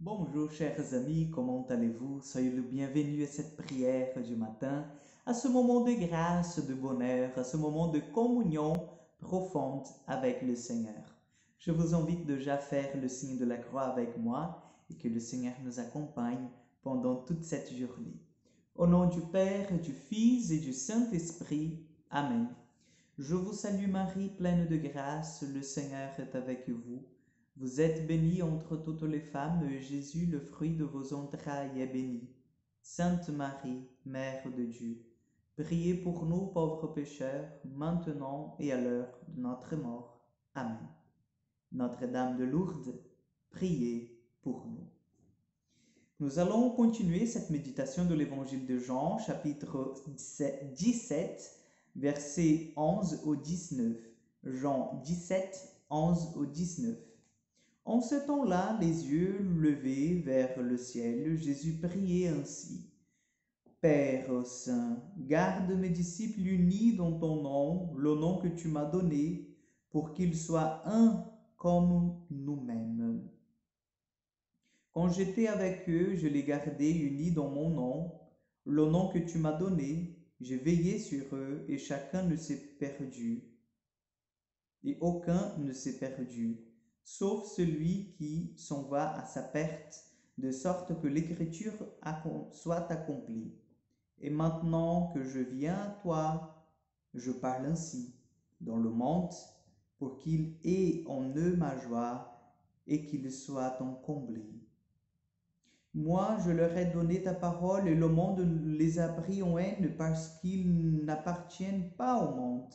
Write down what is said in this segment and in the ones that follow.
Bonjour chers amis, comment allez-vous? Soyez le bienvenu à cette prière du matin, à ce moment de grâce, de bonheur, à ce moment de communion profonde avec le Seigneur. Je vous invite déjà à faire le signe de la croix avec moi et que le Seigneur nous accompagne pendant toute cette journée. Au nom du Père, du Fils et du Saint-Esprit. Amen. Je vous salue Marie, pleine de grâce, le Seigneur est avec vous. Vous êtes bénie entre toutes les femmes, et Jésus, le fruit de vos entrailles, est béni. Sainte Marie, Mère de Dieu, priez pour nous pauvres pécheurs, maintenant et à l'heure de notre mort. Amen. Notre-Dame de Lourdes, priez pour nous. Nous allons continuer cette méditation de l'évangile de Jean, chapitre 17, versets 11 au 19. Jean 17, 11 au 19. En ce temps-là, les yeux levés vers le ciel, Jésus priait ainsi. Père Saint, garde mes disciples unis dans ton nom, le nom que tu m'as donné, pour qu'ils soient un comme nous-mêmes. Quand j'étais avec eux, je les gardais unis dans mon nom, le nom que tu m'as donné. J'ai veillé sur eux et chacun ne s'est perdu. Et aucun ne s'est perdu, sauf celui qui s'en va à sa perte, de sorte que l'écriture soit accomplie. Et maintenant que je viens à toi, je parle ainsi dans le monde, pour qu'il ait en eux ma joie et qu'ils soient en comblés. Moi, je leur ai donné ta parole et le monde les a pris en haine parce qu'ils n'appartiennent pas au monde.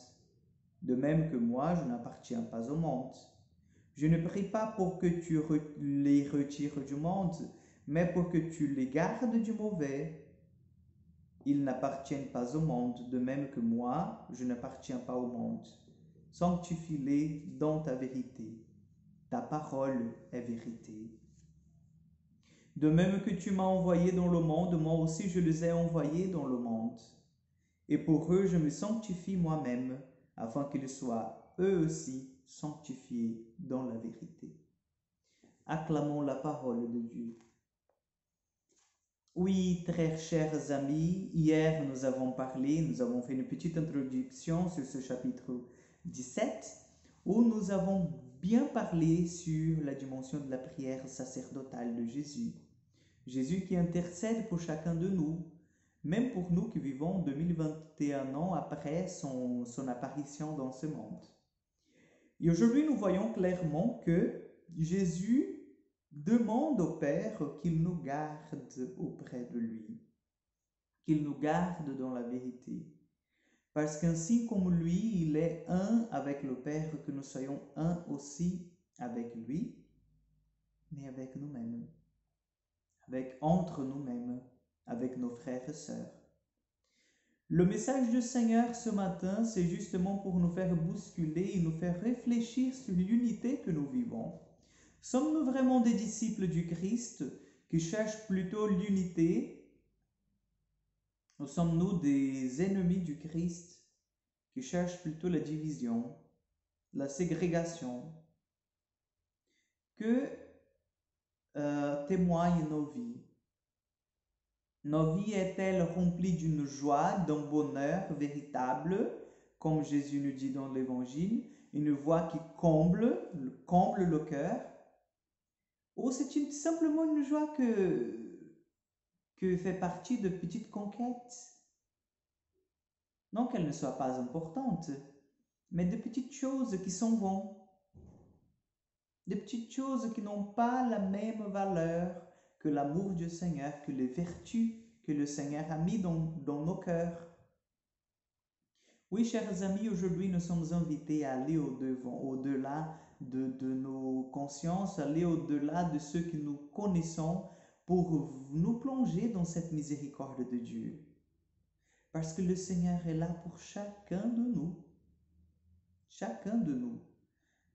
De même que moi, je n'appartiens pas au monde. Je ne prie pas pour que tu les retires du monde, mais pour que tu les gardes du mauvais. Ils n'appartiennent pas au monde, de même que moi, je n'appartiens pas au monde. Sanctifie-les dans ta vérité. Ta parole est vérité. De même que tu m'as envoyé dans le monde, moi aussi je les ai envoyés dans le monde. Et pour eux, je me sanctifie moi-même, afin qu'ils soient eux aussi sanctifiés dans la vérité. Acclamons la parole de Dieu. Oui, très chers amis, hier nous avons fait une petite introduction sur ce chapitre 17, où nous avons bien parlé sur la dimension de la prière sacerdotale de Jésus. Jésus qui intercède pour chacun de nous, même pour nous qui vivons 2021 ans après son apparition dans ce monde. Et aujourd'hui, nous voyons clairement que Jésus demande au Père qu'il nous garde auprès de lui, qu'il nous garde dans la vérité. Parce qu'ainsi comme lui, il est un avec le Père, que nous soyons un aussi avec lui, mais avec nous-mêmes, entre nous-mêmes, avec nos frères et sœurs. Le message du Seigneur ce matin, c'est justement pour nous faire bousculer et nous faire réfléchir sur l'unité que nous vivons. Sommes-nous vraiment des disciples du Christ qui cherchent plutôt l'unité, ou sommes-nous des ennemis du Christ qui cherchent plutôt la division, la ségrégation? Que témoignent nos vies? Nos vies est-elle remplies d'une joie, d'un bonheur véritable, comme Jésus nous dit dans l'Évangile, une voix qui comble le cœur? Ou c'est simplement une joie que fait partie de petites conquêtes? Non qu'elles ne soient pas importantes, mais de petites choses qui s'en vont, de petites choses qui n'ont pas la même valeur que l'amour du Seigneur, que les vertus que le Seigneur a mis dans nos cœurs. Oui, chers amis, aujourd'hui nous sommes invités à aller au-delà de nos consciences, aller au-delà de ce que nous connaissons pour nous plonger dans cette miséricorde de Dieu. Parce que le Seigneur est là pour chacun de nous. Chacun de nous.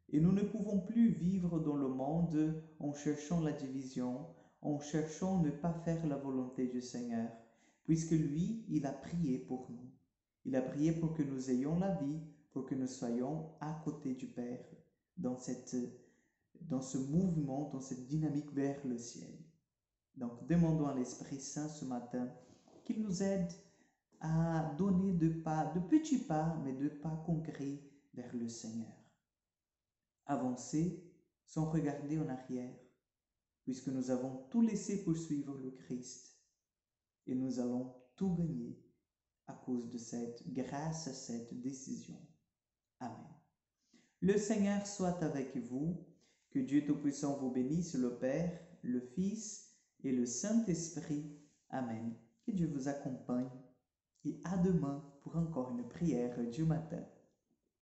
Et nous ne pouvons plus vivre dans le monde en cherchant la division, en cherchant ne pas faire la volonté du Seigneur, puisque lui, il a prié pour nous. Il a prié pour que nous ayons la vie, pour que nous soyons à côté du Père, dans cette dans ce mouvement, dans cette dynamique vers le ciel. Donc, demandons à l'Esprit Saint ce matin qu'il nous aide à donner de petits pas, mais de pas concrets vers le Seigneur. Avancer sans regarder en arrière, puisque nous avons tout laissé pour suivre le Christ. Et nous allons tout gagner à cause de grâce à cette décision. Amen. Le Seigneur soit avec vous. Que Dieu Tout-Puissant vous bénisse, le Père, le Fils et le Saint-Esprit. Amen. Que Dieu vous accompagne et à demain pour encore une prière du matin.